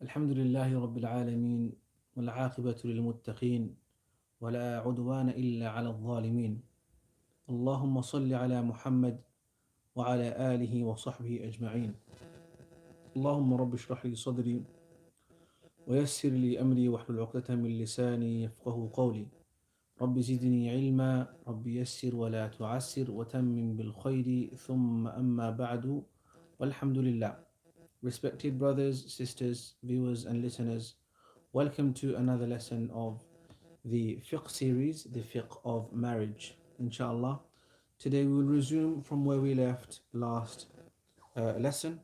الحمد لله رب العالمين والعاقبة للمتقين ولا عدوان إلا على الظالمين اللهم صل على محمد وعلى آله وصحبه أجمعين اللهم رب اشرح لي صدري ويسر لي أمري واحلل عقدة من لساني يفقه قولي رب زدني علما رب يسر ولا تعسر وتمم بالخير ثم أما بعد والحمد لله. Respected brothers, sisters, viewers and listeners, welcome to another lesson of the fiqh series, the fiqh of marriage, inshallah. Today we will resume from where we left last lesson,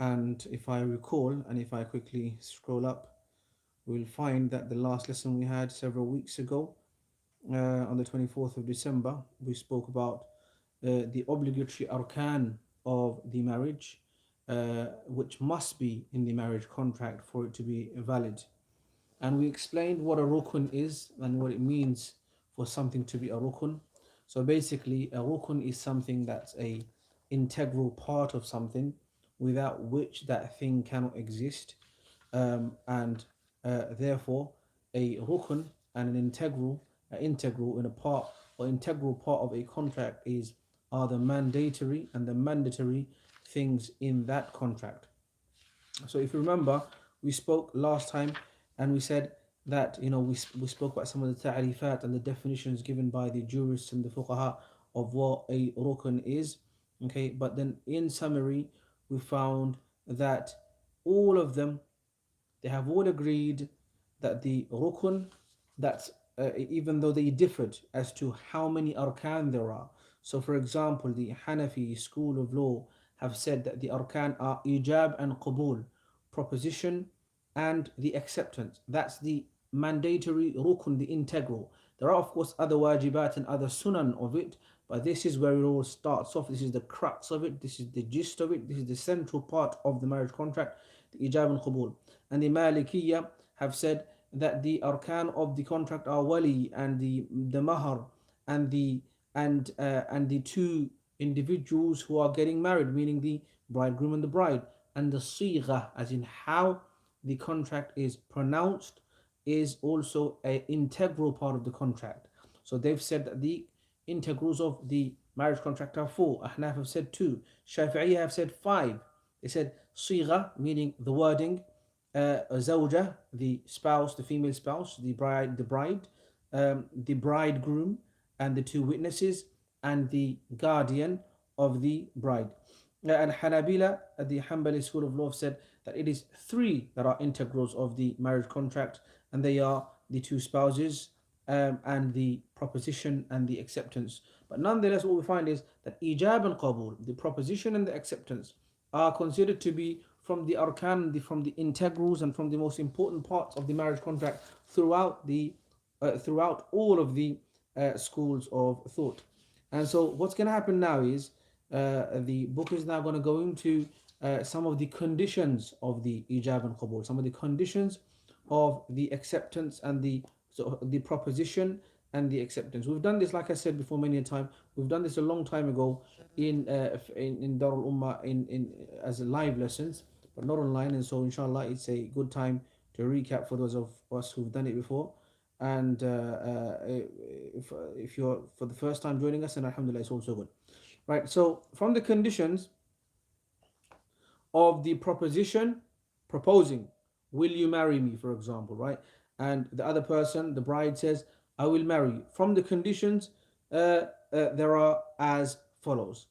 and if I recall and if I quickly scroll up, we'll find that the last lesson we had several weeks ago, on the 24th of December, we spoke about the obligatory arkan of the marriage, which must be in the marriage contract for it to be valid. And we explained what a rukun is and what it means for something to be a rukun. So basically, a rukun is something that's a integral part of something without which that thing cannot exist. And therefore, a rukun and integral in a part or integral part of a contract are the mandatory and the mandatory things in that contract. So if you remember, we spoke last time and we said that we spoke about some of the ta'rifat and the definitions given by the jurists and the fuqaha of what a rukun is. Okay, but then in summary, we found that all of them, they have all agreed that the rukun, that even though they differed as to how many arkan there are. So for example, the Hanafi school of law have said that the arkan are ijab and kabul, proposition and the acceptance. That's the mandatory rukun, the integral. There are of course other wajibat and other sunan of it, but this is where it all starts off. This is the crux of it, this is the gist of it, this is the central part of the marriage contract, the ijab and qabul. And the Malikiyya have said that the arkan of the contract are wali and the mahar and the two individuals who are getting married, meaning the bridegroom and the bride, and the sigha, as in how the contract is pronounced, is also an integral part of the contract. So they've said that the integrals of the marriage contract are four. Ahnaf have said two. Shafi'iyya have said five. They said sigha, meaning the wording, zawja, the spouse, the female spouse, the bride, the bridegroom, and the two witnesses, and the guardian of the bride. And Hanabila, the Hanbali school of law, said that it is three that are integrals of the marriage contract, and they are the two spouses, and the proposition and the acceptance. But nonetheless, what we find is that ijab and qabul, the proposition and the acceptance, are considered to be from the arkan, from the integrals, and from the most important parts of the marriage contract throughout all of the schools of thought. And so what's going to happen now is the book is now going to go into some of the conditions of the ijab and qabul, some of the conditions of the acceptance and the proposition and the acceptance. We've done this, like I said before, many a time. We've done this a long time ago in Darul Ummah in as live lessons, but not online. And so, inshallah, it's a good time to recap for those of us who've done it before. And if you're for the first time joining us, then alhamdulillah, it's also good. Right. So, from the conditions of the proposition, proposing, will you marry me, for example, right? And the other person, the bride, says, I will marry you. From the conditions, there are as follows.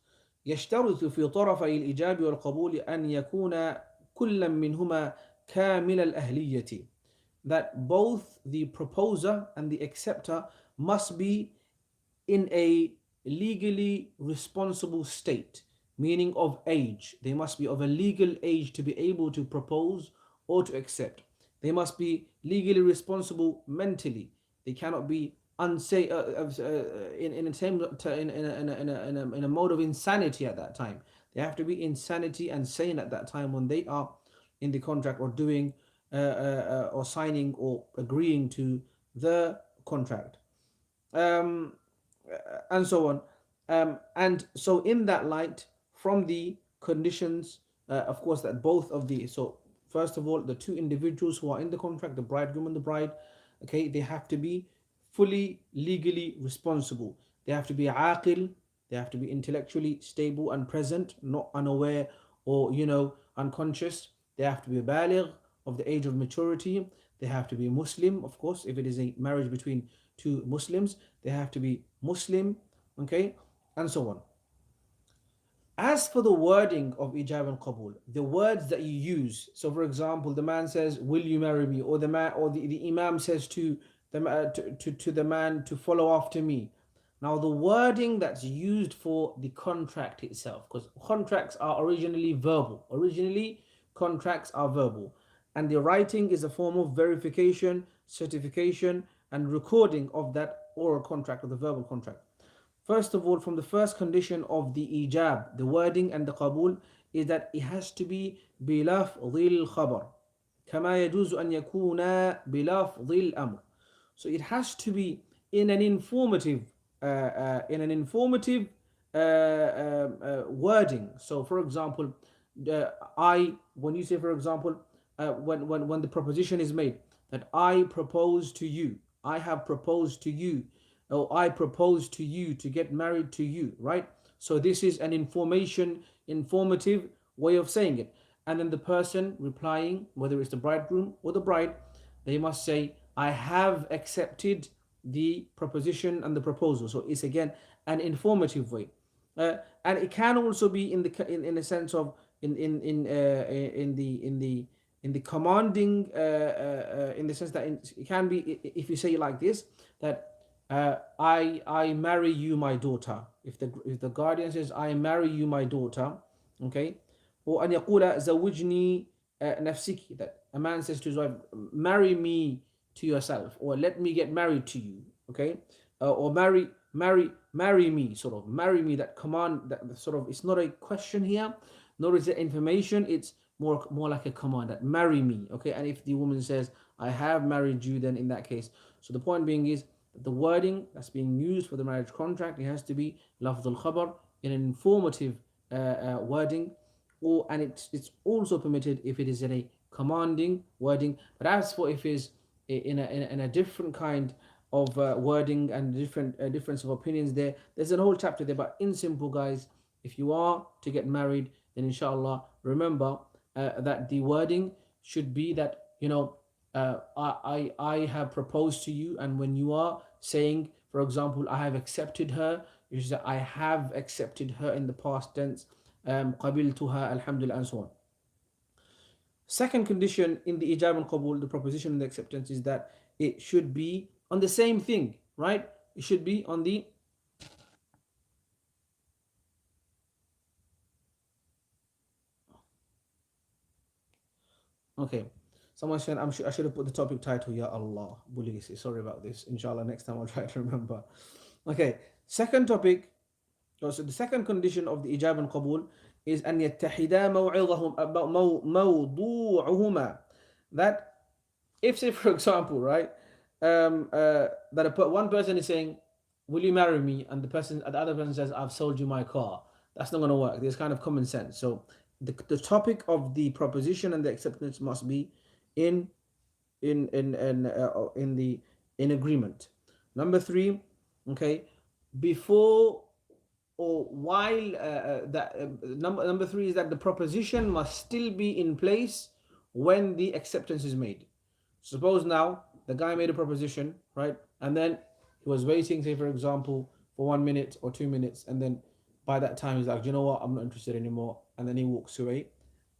يشترط في طرفي الإجاب والقبول أن يكون كل منهما كامل الأهلية. That both the proposer and the acceptor must be in a legally responsible state, meaning of age. They must be of a legal age to be able to propose or to accept. They must be legally responsible mentally. They cannot be unsafe in a mode of insanity at that time. They have to be insanity and sane at that time when they are in the contract or doing or signing or agreeing to the contract, and so on. And so in that light, from the conditions, of course, that both of the, so first of all, the two individuals who are in the contract, the bridegroom and the bride, okay, they have to be fully legally responsible. They have to be aqil, they have to be intellectually stable and present, not unaware or, unconscious. They have to be baligh, of the age of maturity. They have to be Muslim, of course, if it is a marriage between two Muslims. They have to be Muslim, okay, and so on. As for the wording of ijab and qabul, the words that you use. So, for example, the man says, "Will you marry me?" Or the imam says to the man to follow after me. Now, the wording that's used for the contract itself, because contracts are originally verbal. Originally, contracts are verbal, and the writing is a form of verification, certification, and recording of that oral contract or the verbal contract. First of all, from the first condition of the ijab, the wording and the qabul, is that it has to be بلفظ الخبر كما يجوز أن يكون بلفظ الأمر. So it has to be in an informative, wording. So, for example, when you say, for example, when the proposition is made that I propose to you, I have proposed to you, or I propose to you to get married to you, right? So this is an informative way of saying it. And then the person replying, whether it's the bridegroom or the bride, they must say, I have accepted the proposition and the proposal. So it's again an informative way, and it can also be in the sense of in the commanding, in the sense that it can be, if you say it like this, that I marry you, my daughter. If the guardian says, I marry you, my daughter, okay, or أن يقول زوجني نفسك, that a man says to his wife, marry me to yourself, or let me get married to you, okay, or marry me, sort of marry me. That command, that sort of, it's not a question here, nor is it information. It's more like a command, that marry me, okay. And if the woman says, I have married you, then in that case, so the point being is that the wording that's being used for the marriage contract, it has to be lafz al-khabar, in an informative wording, and it's also permitted if it is in a commanding wording. But as for if it's in a different kind of wording and difference of opinions, there's a whole chapter there. But in simple, guys, if you are to get married, then inshallah, remember that the wording should be that, I have proposed to you. And when you are saying, for example, I have accepted her, you should say, I have accepted her in the past tense, qabiltuha, alhamdulillah, and so on. Second condition in the ijab and qabul, the proposition and the acceptance, is that it should be on the same thing, right? It should be on the okay. Someone said I should have put the topic title, Ya Allah. Bulisi. Sorry about this. Inshallah, next time I'll try to remember. Okay. Second topic. So the second condition of the ijab and qabul is أن يتحدا موضوعهما. That if, say, for example, right, that one person is saying, will you marry me? And the other person says, I've sold you my car. That's not going to work. There's kind of common sense. So the topic of the proposition and the acceptance must be in agreement. Number 3, okay, before or while number 3 is that the proposition must still be in place when the acceptance is made. Suppose now the guy made a proposition, right, and then he was waiting, say, for example, for 1 minute or 2 minutes, and then by that time he's like, you know what, I'm not interested anymore, and then he walks away.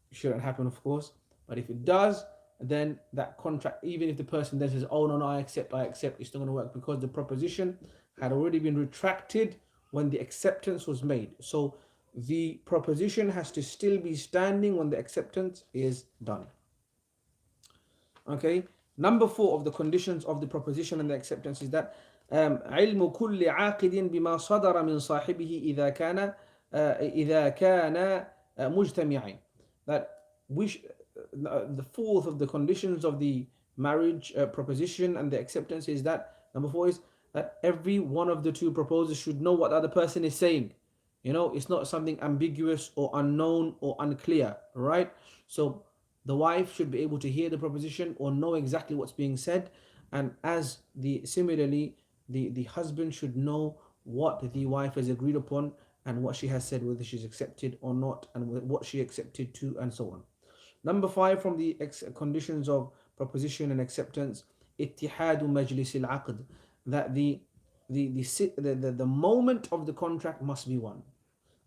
It shouldn't happen, of course, but if it does, then that contract, even if the person then says, oh no, I accept, it's not going to work, because the proposition had already been retracted when the acceptance was made. So the proposition has to still be standing when the acceptance is done. Okay. Number 4 of the conditions of the proposition and the acceptance is that علم كل عاقد بما صدر من صاحبه إذا كان مجتمعين. That the 4th of the conditions of the marriage proposition and the acceptance is that, number 4 is that every one of the two proposers should know what the other person is saying. It's not something ambiguous or unknown or unclear, right? So The wife should be able to hear the proposition or know exactly what's being said, and as the similarly, the husband should know what the wife has agreed upon and what she has said, whether she's accepted or not, and what she accepted to, and so on. Number five from the conditions of proposition and acceptance, ittihadu majlis al-aqd, that the moment of the contract must be one.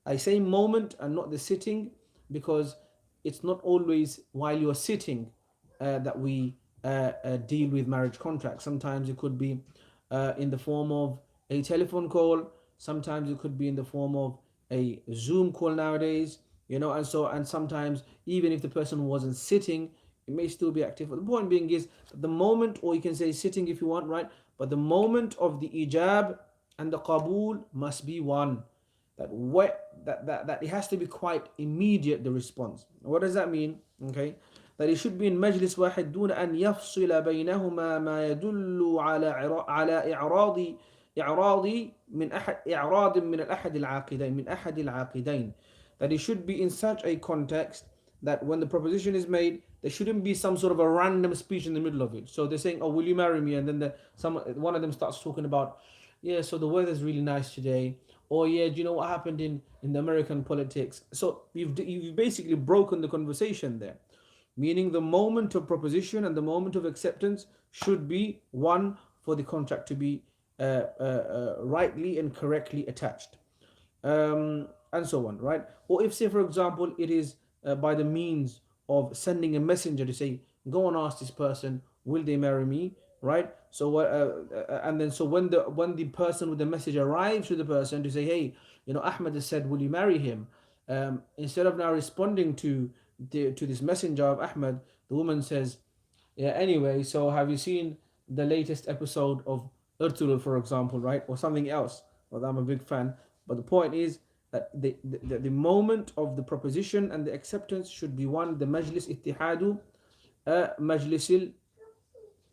I say moment and not the sitting, because it's not always while you're sitting that we deal with marriage contracts. Sometimes it could be in the form of a telephone call. Sometimes it could be in the form of a Zoom call nowadays, and sometimes even if the person wasn't sitting, it may still be active. But the point being is the moment, or you can say sitting if you want, right? But the moment of the ijab and the kabul must be one. That it has to be quite immediate, the response. What does that mean? Okay, that it should be in majlis واحد دون أن يفصل بينهما ما يدل على إعراض من الأحد العاقدين. That it should be in such a context that when the proposition is made, there shouldn't be some sort of a random speech in the middle of it. So they're saying, "Oh, will you marry me?" And then one of them starts talking about, "Yeah, so the weather's really nice today." Or, "Yeah, do you know what happened in the American politics?" So you've basically broken the conversation there. Meaning the moment of proposition and the moment of acceptance should be one for the contract to be rightly and correctly attached. And so on, right? Or if, say, for example, it is by the means of sending a messenger to say, "Go and ask this person, will they marry me?" Right? So and then so when the person with the message arrives to the person to say, "Hey, Ahmed has said, will you marry him?" Instead of now responding to this messenger of Ahmed, the woman says, "Yeah, anyway, so have you seen the latest episode of Darul, for example, right? Or something else." Well, I'm a big fan. But the point is that the moment of the proposition and the acceptance should be one. The majlis ittihadu majlisil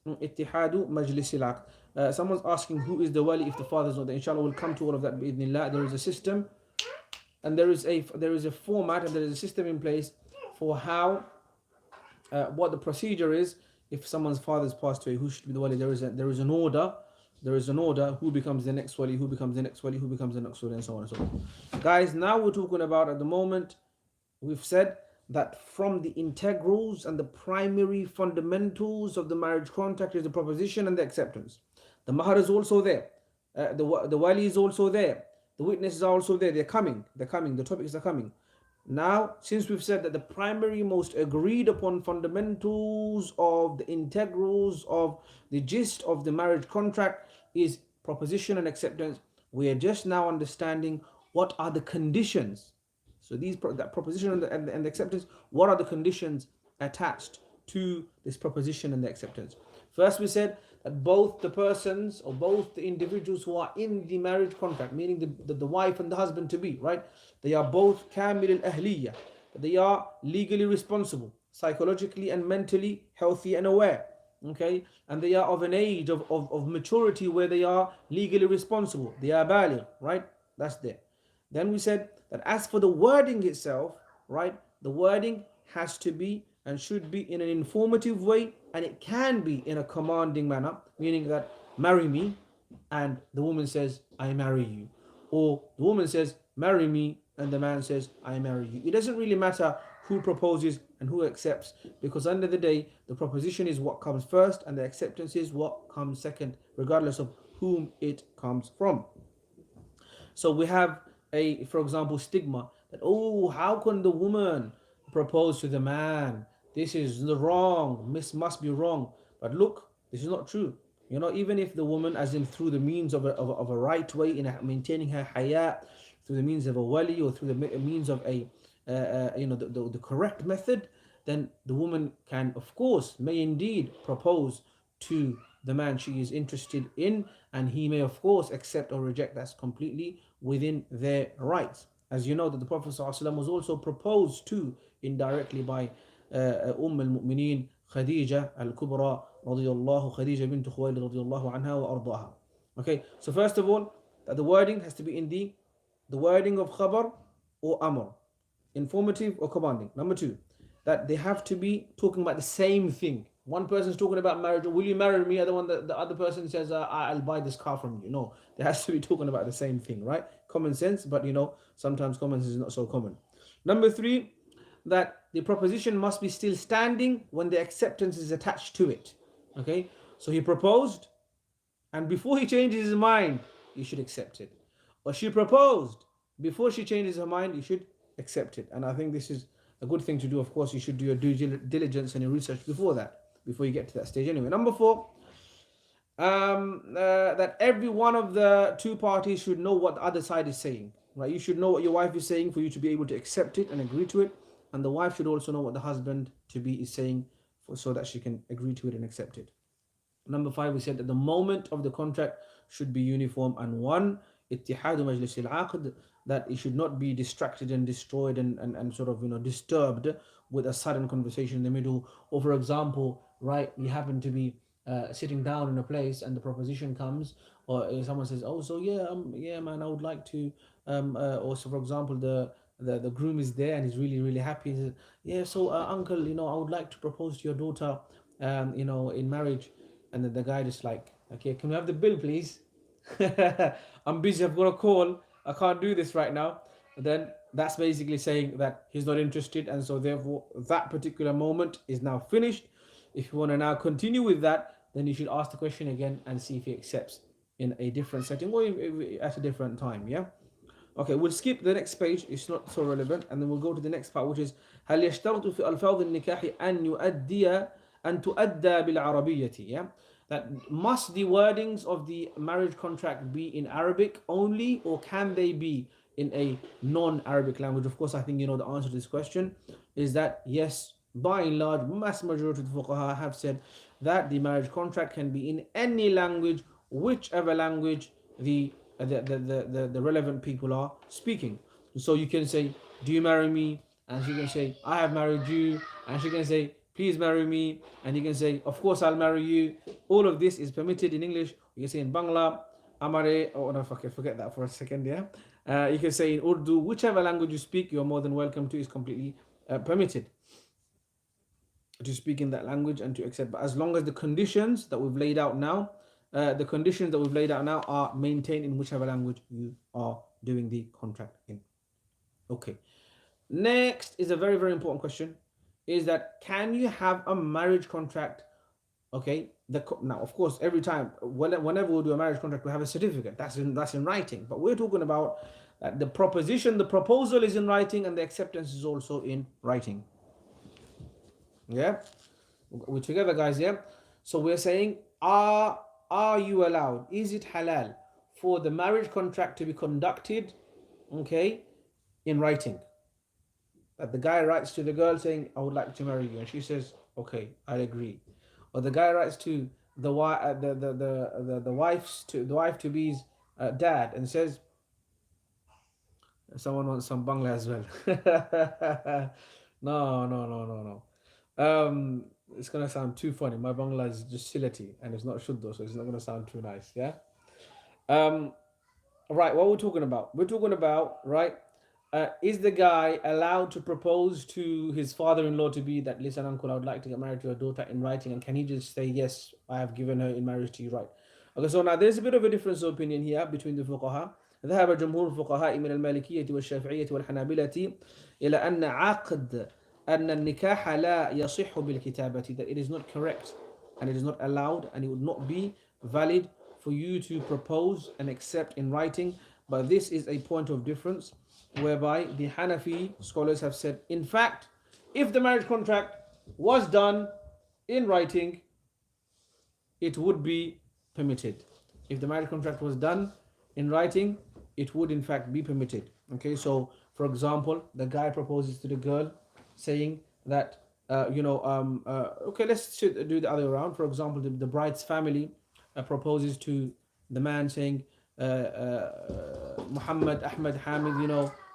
ittihadu majlisil aqd. Someone's asking who is the wali if the father is not there. Inshallah, we'll come to all of that bi'idhnillah. There is a system, and there is a format, and there is a system in place for how what the procedure is if someone's father's passed away, who should be the wali. There is an order. There is an order, who becomes the next wali, who becomes the next wali, who becomes the next wali, and so on and so on. Guys, now we're talking about, at the moment, we've said that from the integrals and the primary fundamentals of the marriage contract is the proposition and the acceptance. The mahar is also there. The wali is also there. The witnesses are also there. They're coming. The topics are coming. Now, since we've said that the primary, most agreed upon fundamentals of the integrals of the gist of the marriage contract is proposition and acceptance, we are just now understanding what are the conditions. So that proposition and the acceptance, what are the conditions attached to this proposition and the acceptance? First, we said that both the persons, or both the individuals who are in the marriage contract, meaning the wife and the husband to be, right? They are both kamil al-ahliyah. They are legally responsible, psychologically and mentally healthy and aware. Okay? And they are of an age of maturity where they are legally responsible. They are baligh, right? That's there. Then we said that as for the wording itself, right? The wording has to be and should be in an informative way, and it can be in a commanding manner, meaning that marry me, and the woman says, "I marry you," or the woman says, "Marry me," and the man says, "I marry you." It doesn't really matter who proposes and who accepts, because under the day, the proposition is what comes first and the acceptance is what comes second, regardless of whom it comes from. So we have for example, stigma that, "Oh, how can the woman propose to the man? This is the wrong. This must be wrong." But look, this is not true. Even if the woman, as in through the means of a right way, in maintaining her haya, through the means of a wali, or through the means of the correct method, then the woman can, of course, may indeed propose to the man she is interested in, and he may, of course, accept or reject. That's completely within their rights. As you know, that the Prophet ﷺ was also proposed to indirectly by al-Mu'mineen Khadija al-Kubra radiyallahu, Khadija bint Khuwaylid radiyallahu anha wa ardaha. Okay, so first of all, that the wording has to be in the wording of khabar or amr, informative or commanding. Number two, that they have to be talking about the same thing. One person's talking about marriage, will you marry me? The other person says, I'll buy this car from you. No, they has to be talking about the same thing, right? Common sense, but sometimes common sense is not so common. Number three, that the proposition must be still standing when the acceptance is attached to it. Okay, so he proposed, and before he changes his mind, you should accept it. Or she proposed, before she changes her mind, you should accept it. And I think this is a good thing to do. Of course, you should do your due diligence and your research before that, before you get to that stage anyway. Number four, that every one of the two parties should know what the other side is saying. Right? You should know what your wife is saying for you to be able to accept it and agree to it. And the wife should also know what the husband to be is saying so that she can agree to it and accept it. Number five, we said that the moment of the contract should be uniform and one. اتحاد مجلس العقد, that it should not be distracted and destroyed and sort of disturbed with a sudden conversation in the middle. Or for example, right, you happen to be sitting down in a place and the proposition comes, or someone says, oh, so yeah man, I would like to or so for example the groom is there and he's really happy. He says, yeah, so uncle, I would like to propose to your daughter in marriage. And then the guy just like, okay, can we have the bill please? I'm busy, I've got a call, I can't do this right now. Then that's basically saying that he's not interested, and so therefore that particular moment is now finished. If you want to now continue with that, then you should ask the question again and see if he accepts in a different setting or at a different time. Yeah. Okay, we'll skip the next page, it's not so relevant, and then we'll go to the next part, which is هل يشترط في ألفاظ النكاح أن تؤدى بالعربية. Yeah, that must the wordings of the marriage contract be in Arabic only, or can they be in a non-Arabic language? Of course, I think the answer to this question is that yes, by and large, mass majority of the fuqaha have said that the marriage contract can be in any language, whichever language the relevant people are speaking. So you can say, do you marry me? And she can say, I have married you. And she can say, please marry me. And you can say, of course I'll marry you. All of this is permitted in English. You can say in Bangla, Amare, oh no, forget that for a second, yeah. You can say in Urdu, whichever language you speak, you're more than welcome to, is completely permitted to speak in that language and to accept. But as long as the conditions that we've laid out now, are maintained in whichever language you are doing the contract in. Okay. Next is a very, very important question, is that can you have a marriage contract? Okay. Now, of course, every time, whenever we do a marriage contract, we have a certificate. That's in writing. But we're talking about the proposal is in writing, and the acceptance is also in writing. Yeah. We're together, guys. Yeah. So we're saying, are you allowed? Is it halal for the marriage contract to be conducted, okay, in writing? That the guy writes to the girl saying, I would like to marry you, and she says, okay, I agree. Or the guy writes to the wife to be's dad and says, someone wants some Bangla as well. No. It's gonna sound too funny. My Bangla is just silati and it's not shuddha, so it's not gonna sound too nice. Yeah. Right. What we're talking about? We're talking about, right? Is the guy allowed to propose to his father-in-law to be that, listen, uncle, I would like to get married to your daughter in writing, and can he just say, yes, I have given her in marriage to you, right? Okay. So now there's a bit of a difference of opinion here between the fuqaha. ذهب جمهور الفقهاء من المالكية والشافعية والحنابلة إلى أن عقد أن النكاح لا يصح بالكتابة, that it is not correct and it is not allowed and it would not be valid for you to propose and accept in writing. But this is a point of difference whereby the Hanafi scholars have said, in fact, if the marriage contract was done in writing, it would be permitted. If the marriage contract was done in writing, it would in fact be permitted. Okay, so for example, the guy proposes to the girl saying that, okay, let's do the other way around. For example, the bride's family proposes to the man saying, Muhammad, Ahmed, Hamid,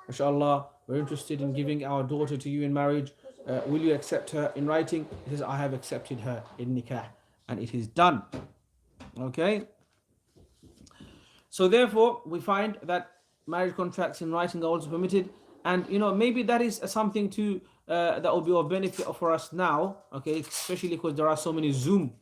mashallah, we're interested in giving our daughter to you in marriage. Will you accept her in writing? He says, I have accepted her in nikah, and it is done. Okay. So therefore, we find that marriage contracts in writing are also permitted. And, maybe that is something to that will be of benefit for us now, okay, especially because there are so many Zoom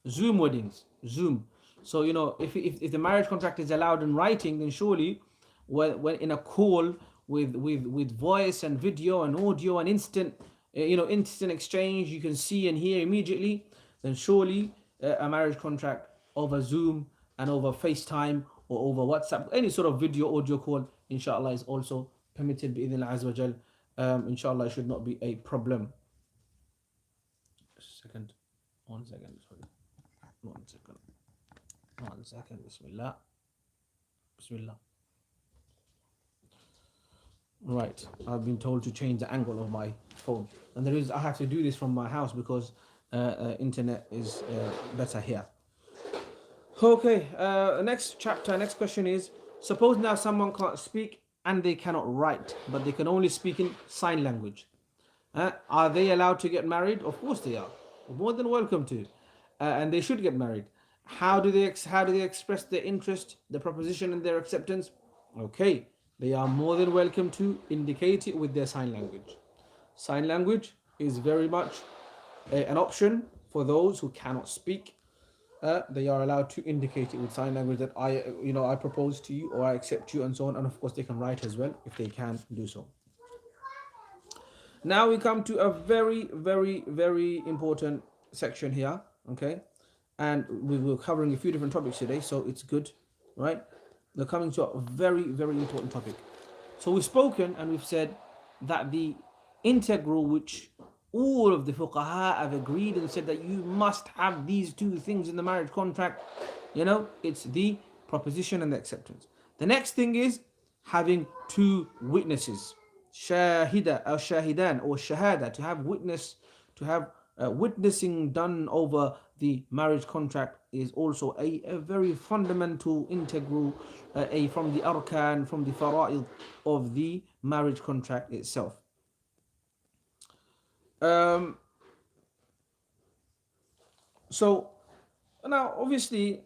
weddings, Zoom. So if the marriage contract is allowed in writing, then surely when in a call with voice and video and audio and instant exchange, you can see and hear immediately, then surely a marriage contract over Zoom and over FaceTime or over WhatsApp, any sort of video audio call, inshallah, is also permitted bi'idhnillah azza wa jal. Inshallah, it should not be a problem. One second, sorry. One second, Bismillah. Right, I've been told to change the angle of my phone, and I have to do this from my house because internet is better here. Okay, next question is, suppose now someone can't speak and they cannot write, but they can only speak in sign language. Are they allowed to get married? Of course they are. More than welcome to, and they should get married. How do they express their interest, their proposition, and their acceptance? Okay, they are more than welcome to indicate it with their sign language. Sign language is very much an option for those who cannot speak. They are allowed to indicate it with sign language that I propose to you, or I accept you, and so on. And of course, they can write as well if they can do so. Now we come to a very, very, very important section here, okay? And we were covering a few different topics today, so it's good, right? We're coming to a very, very important topic. So we've spoken and we've said that the integral which all of the fuqaha have agreed and said that you must have these two things in the marriage contract, it's the proposition and the acceptance. The next thing is having two witnesses, shahida or shahidan or shahada, to have witnessing done over the marriage contract is also a very fundamental, integral, from the arkan, from the fara'id of the marriage contract itself. So now obviously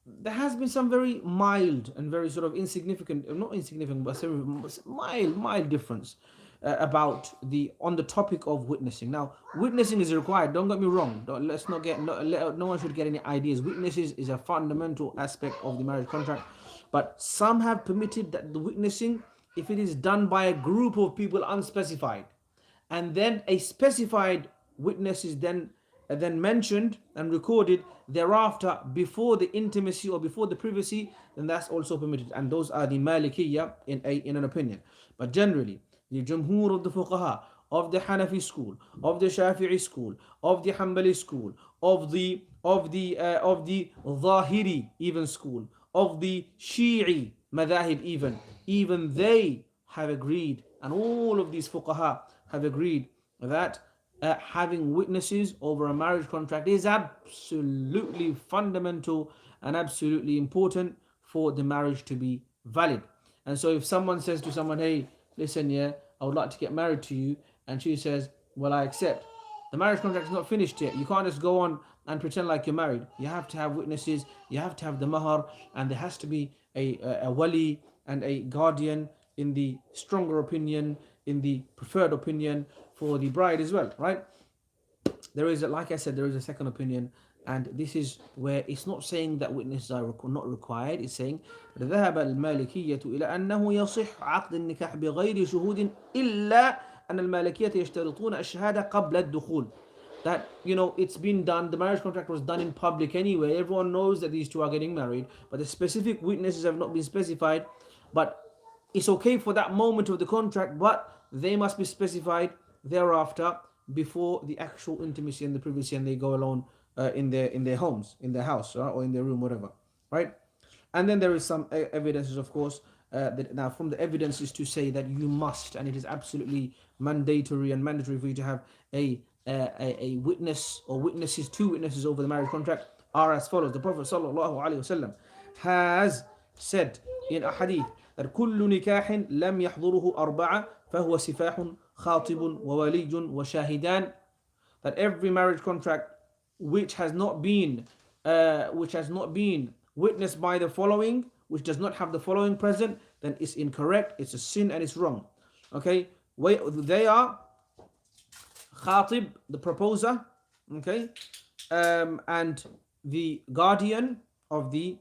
there has been some very mild and very sort of not insignificant, but mild difference on the topic of witnessing. Now, witnessing is required. Don't get me wrong. No one should get any ideas. Witnesses is a fundamental aspect of the marriage contract, but some have permitted that the witnessing, if it is done by a group of people unspecified, and then a specified witness is then mentioned and recorded thereafter before the intimacy or before the privacy, then that's also permitted. And those are the Malikiyya in an opinion. But generally, the Jumhur of the Fuqaha, of the Hanafi school, of the Shafi'i school, of the Hanbali school, of the Zahiri even school, of the Shi'i Madahib even they have agreed, and all of these Fuqaha have agreed that having witnesses over a marriage contract is absolutely fundamental and absolutely important for the marriage to be valid. And so if someone says to someone, hey, listen, I would like to get married to you, and she says, well, I accept, the marriage contract is not finished yet. You can't just go on and pretend like you're married. You have to have witnesses, you have to have the mahar, and there has to be a wali and a guardian in the stronger opinion, in the preferred opinion for the bride as well, right? Like I said, there is a second opinion, and this is where it's not saying that witnesses are not required. It's saying ذهب المالكية إلى أنه يصح عقد النكاح بغير شهود إلا أن المالكية يشترطون الشهادة قبل الدخول. That it's been done, the marriage contract was done in public anyway, everyone knows that these two are getting married, but the specific witnesses have not been specified. But it's okay for that moment of the contract, but they must be specified thereafter before the actual intimacy and the privacy, and they go alone in their homes, in their house, or in their room, whatever, right? And then there is some evidences, of course, now from the evidences to say that you must, and it is absolutely mandatory and mandatory for you to have a witness or witnesses, two witnesses over the marriage contract, are as follows. The Prophet ﷺ has said in a hadith that كل نكاح لم يحضره أربعة فهو سفاح خاطب وولي وشاهدان, that every marriage contract which has not been witnessed by the following, which does not have the following present, then it's incorrect, it's a sin, and it's wrong. Okay, they are khatib, the proposer, okay, and the guardian of the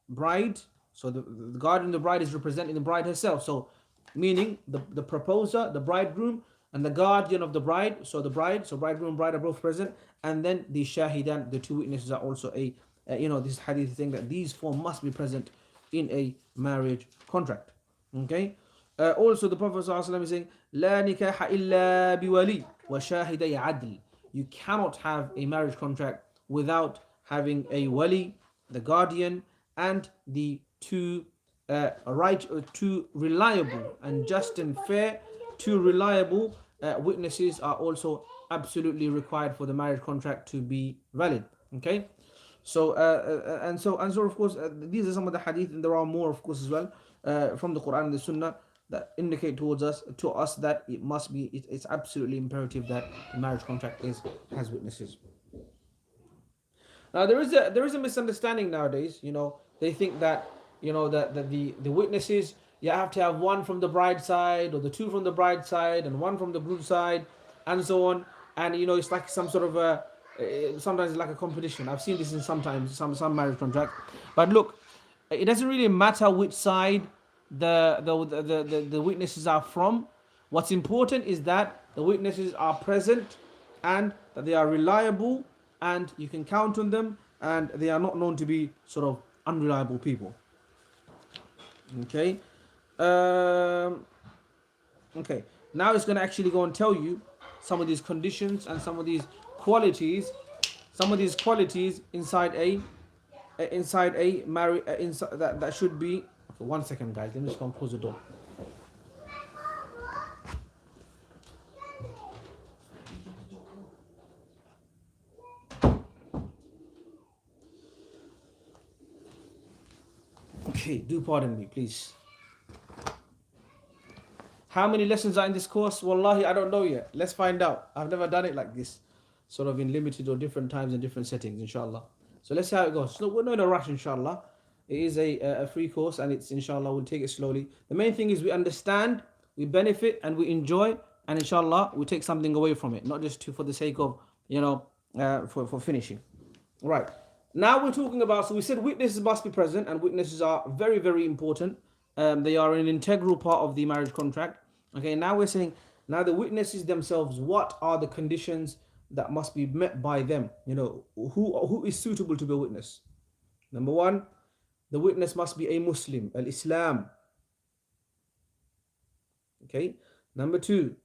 bride. So the guardian of the bride is representing the bride herself. So meaning the proposer, the bridegroom, and the guardian of the bride. So the bride, so bridegroom and bride are both present, and then the shahidan, the two witnesses are also this hadith thing that these four must be present in a marriage contract. Okay. Also, the Prophet ﷺ is saying, "La nikaha illa biwali wa shahiday adl." You cannot have a marriage contract without having a wali, the guardian, and the two reliable and just and fair, two reliable witnesses are also absolutely required for the marriage contract to be valid. Okay. So of course, these are some of the hadith, and there are more, of course, as well, from the Quran and the Sunnah that indicate to us that it's absolutely imperative that the marriage contract has witnesses. Now there is a misunderstanding nowadays. They think that that the witnesses, you have to have one from the bride side, or the two from the bride side and one from the groom side, and so on. And it's like some sort of sometimes it's like a competition. I've seen this in some marriage contract. But look, it doesn't really matter which side the witnesses are from. What's important is that the witnesses are present and that they are reliable and you can count on them, and they are not known to be sort of unreliable people. Okay. Okay. Now it's going to actually go and tell you some of these conditions and some of these qualities inside a marriage that should be. Okay, 1 second, guys. Let me just go and close the door. Okay, do pardon me, please. How many lessons are in this course? Wallahi, I don't know yet. Let's find out. I've never done it like this, sort of in limited or different times and different settings, inshallah. So let's see how it goes. So we're not in a rush, inshallah. It is a free course, and it's inshallah, we'll take it slowly. The main thing is we understand, we benefit, and we enjoy, and inshallah, we take something away from it, not just for the sake of, for finishing. Right. Now we're talking about, so we said witnesses must be present, and witnesses are very, very important. They are an integral part of the marriage contract. Okay, now we're saying, now the witnesses themselves, what are the conditions that must be met by them? Who is suitable to be a witness? Number one, the witness must be a Muslim, al-Islam. Okay. Number two,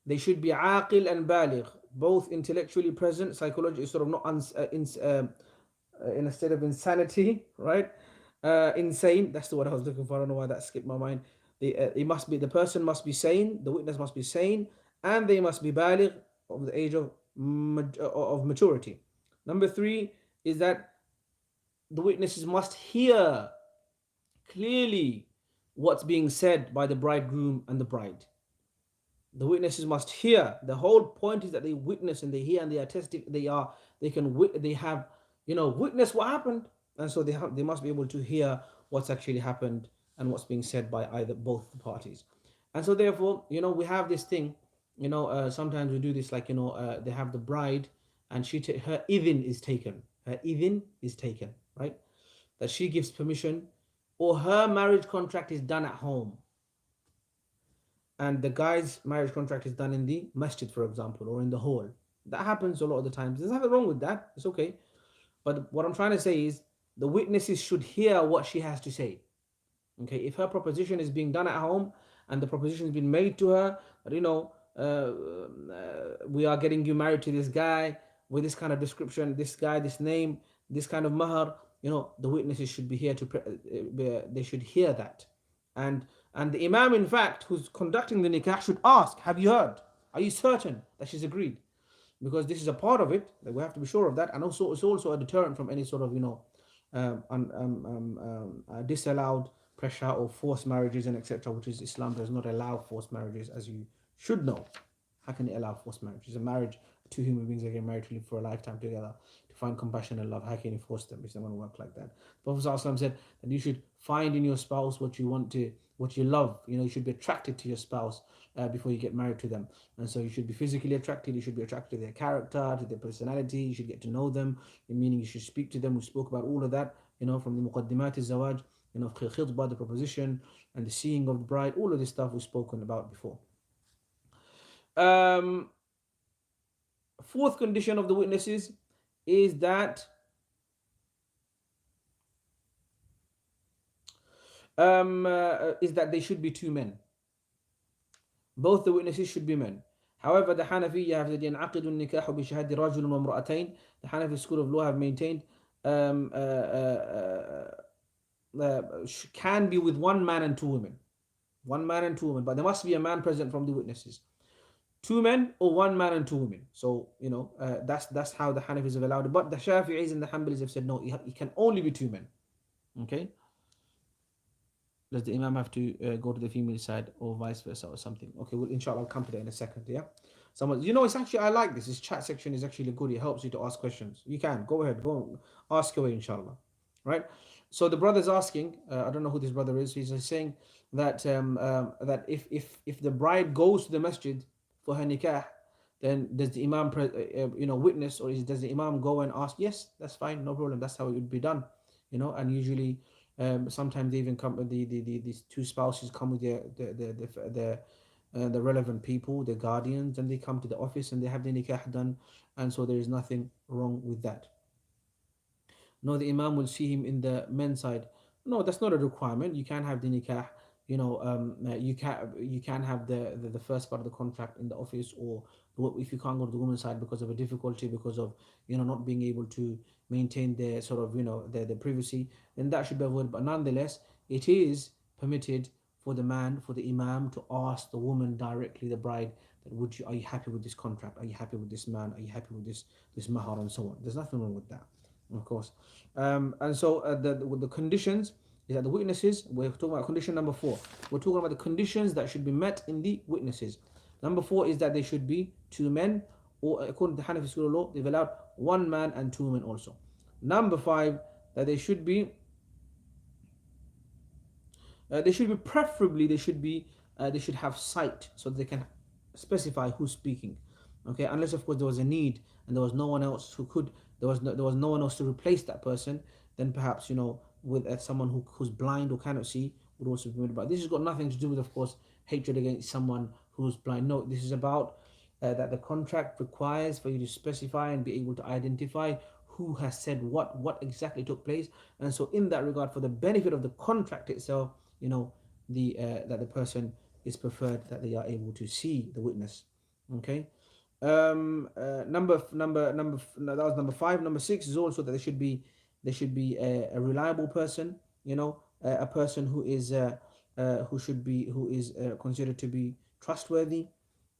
they should be aqil and baligh, both intellectually present, psychologically, sort of not in a state of insanity, right? Insane, that's the word I was looking for. I don't know why that skipped my mind. The person must be sane, the witness must be sane, and they must be baligh, of the age of maturity. Number three is that the witnesses must hear clearly what's being said by the bridegroom and the bride. The witnesses must hear. The whole point is that they witness and they hear and they are testing. They have witness what happened, and so they must be able to hear what's actually happened and what's being said by both parties. And so therefore, we have this thing. Sometimes we do this, like they have the bride, and her idhin is taken. Her idhin is taken, right? That she gives permission, or her marriage contract is done at home, and the guy's marriage contract is done in the masjid, for example, or in the hall. That happens a lot of the times. There's nothing wrong with that. It's okay. But what I'm trying to say is the witnesses should hear what she has to say. Okay, if her proposition is being done at home and the proposition has been made to her, we are getting you married to this guy with this kind of description, this guy, this name, this kind of mahar, the witnesses should be here they should hear that. And the imam, in fact, who's conducting the nikah should ask, have you heard? Are you certain that she's agreed? Because this is a part of it, that we have to be sure of that. And also, it's also a deterrent from any sort of, disallowed pressure or forced marriages and etc., which is Islam does not allow forced marriages, as you should know. How can it allow forced marriage? It's a marriage two human beings are getting married to live for a lifetime together, to find compassion and love. How can you force them? It's not going to work like that. The Prophet ﷺ said that you should find in your spouse what you want to, what you love. You should be attracted to your spouse before you get married to them. And so you should be physically attracted. You should be attracted to their character, to their personality. You should get to know them, meaning you should speak to them. We spoke about all of that, from the muqaddimat al-zawaj, khitbah, the proposition, and the seeing of the bride. All of this stuff we've spoken about before. Fourth condition of the witnesses is that they should be two men. Both the witnesses should be men. However, the Hanafiya have said ينعقد النكاح بشهادة رجل وامرأتين. The Hanafi school of law have maintained can be with one man and two women. One man and two women, but there must be a man present from the witnesses. Two men or one man and two women. So that's how the Hanafis have allowed it. But the Shafi'is and the Hanbalis have said no, it can only be two men. Okay. Does the Imam have to go to the female side or vice versa or something? Okay, well, inshallah, I'll come to that in a second. Yeah. Someone, it's actually, I like this. This chat section is actually good. It helps you to ask questions. You can go ahead, go ask away, inshallah. Right. So the brother's asking. I don't know who this brother is. He's saying that that if the bride goes to the masjid for her nikah, then does the Imam witness, or does the Imam go and ask? Yes, that's fine, no problem. That's how it would be done. And usually. Sometimes they even come with these two spouses come with the relevant people, the guardians, and they come to the office and they have the nikah done, and so there is nothing wrong with that. No, the Imam will see him in the men's side. No, that's not a requirement. You can have the nikah. You can have the first part of the contract in the office, or if you can't go to the women's side because of a difficulty, because of not being able to maintain their sort of their privacy, then that should be avoided. But nonetheless, it is permitted for the man, for the Imam, to ask the woman directly, the bride, that are you happy with this contract? Are you happy with this man? Are you happy with this mahar and so on? There's nothing wrong with that, of course. And so the conditions is that the witnesses, we're talking about condition number 4. We're talking about the conditions that should be met in the witnesses. Number 4 is that they should be two men, or according to the Hanafi school of law, they've allowed one man and two women also. Number 5, that they should be preferably they should have sight, so that they can specify who's speaking. Okay, unless of course there was a need and there was no one else who could, there was no one else to replace that person, then perhaps with someone who's blind or cannot see would also be permitted. But this has got nothing to do with, of course, hatred against someone who's blind. No, this is about that the contract requires for you to specify and be able to identify who has said what exactly took place. And so in that regard, for the benefit of the contract itself, that the person is preferred that they are able to see the witness. Okay. That was number 5. Number 6 is also that there should be a reliable person, a person who is considered to be trustworthy,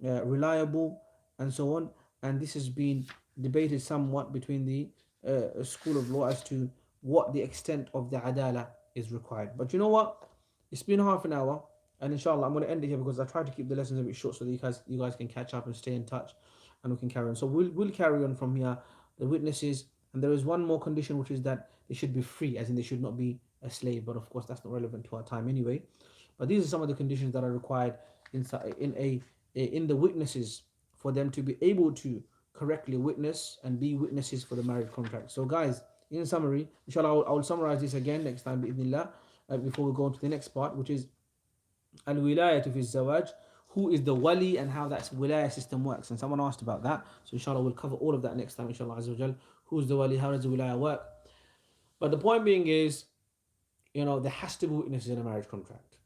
reliable, and so on. And this has been debated somewhat between the school of law as to what the extent of the adala is required. But you know what? It's been half an hour, and inshallah I'm going to end it here because I try to keep the lessons a bit short so that you guys can catch up and stay in touch, and we can carry on. So we'll carry on from here. The witnesses, and there is one more condition, which is that they should be free, as in they should not be a slave. But of course that's not relevant to our time anyway. But these are some of the conditions that are required in the witnesses for them to be able to correctly witness and be witnesses for the marriage contract. So guys, in summary, inshallah I will summarize this again next time bi'idhnillah, before we go on to the next part, which is al-wilayatu fi zawaj, who is the wali and how that wilaya system works. And someone asked about that, so inshallah we'll cover all of that next time, inshallah azza wa jal. Who's the wali, how does the wilaya work? But the point being is, there has to be witnesses in a marriage contract.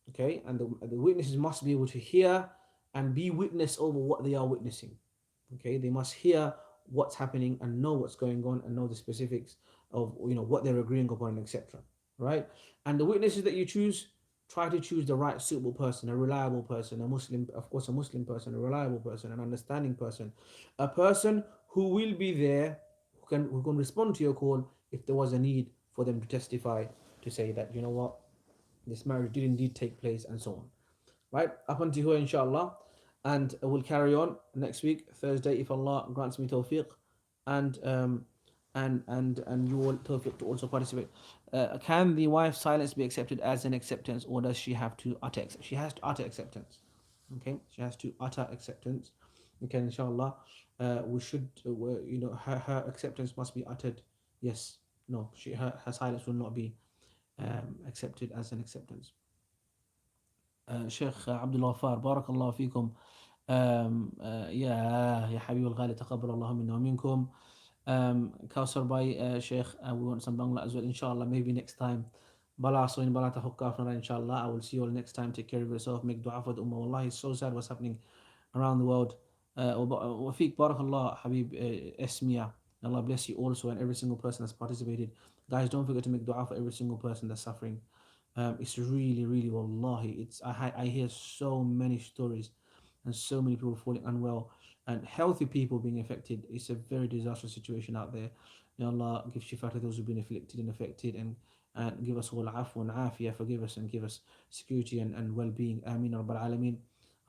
Okay, and the witnesses must be able to hear and be witness over what they are witnessing. Okay, they must hear what's happening and know what's going on and know the specifics of what they're agreeing upon, etc. Right? And the witnesses that you choose, try to choose the right suitable person, a reliable person, a Muslim, of course, a Muslim person, a reliable person, an understanding person, a person who will be there, who can respond to your call if there was a need for them to testify, to say that, this marriage did indeed take place, and so on. Right? Up until here, inshallah. And we'll carry on next week, Thursday, if Allah grants me tawfiq, and and you will tawfiq to also participate. Can the wife's silence be accepted as an acceptance, or does she have to utter acceptance? She has to utter acceptance. Okay, she has to utter acceptance. Okay, inshallah, we should, her acceptance must be uttered. Yes, no, her silence will not be accepted as an acceptance. شيخ عبد الغفار بارك الله فيكم. يا حبيب الغالي تقبل الله منا ومنكم. Kausar Bhai, Sheikh, we want some Bangla as well, inshallah, maybe next time. Bala so in Bala tahukka afnara, inshallah. I will see you all next time. Take care of yourself. Make dua for the Ummah. Wallahi, it's so sad what's happening around the world. Wafiq, barakallah, Habib, Esmia. Allah bless you also and every single person that's participated. Guys, don't forget to make dua for every single person that's suffering. It's really, really, wallahi, I hear so many stories and so many people falling unwell and healthy people being affected. It's a very disastrous situation out there. May Allah give shifa to those who've been afflicted and affected, and give us all afu and afiyah, forgive us and give us security and well-being. Ameen Rabbal Alameen.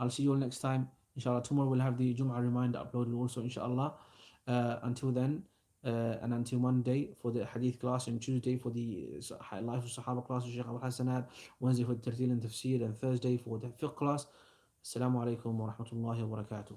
I'll see you all next time. Inshallah, tomorrow we'll have the Jum'ah reminder uploaded also, inshallah. Until then, and until Monday for the Hadith class, and Tuesday for the Life of Sahaba class with Shaykh Abu Hassanat, Wednesday for the Tartil and Tafsir, and Thursday for the Fiqh class. Assalamu alaikum wa rahmatullahi wa barakatuh.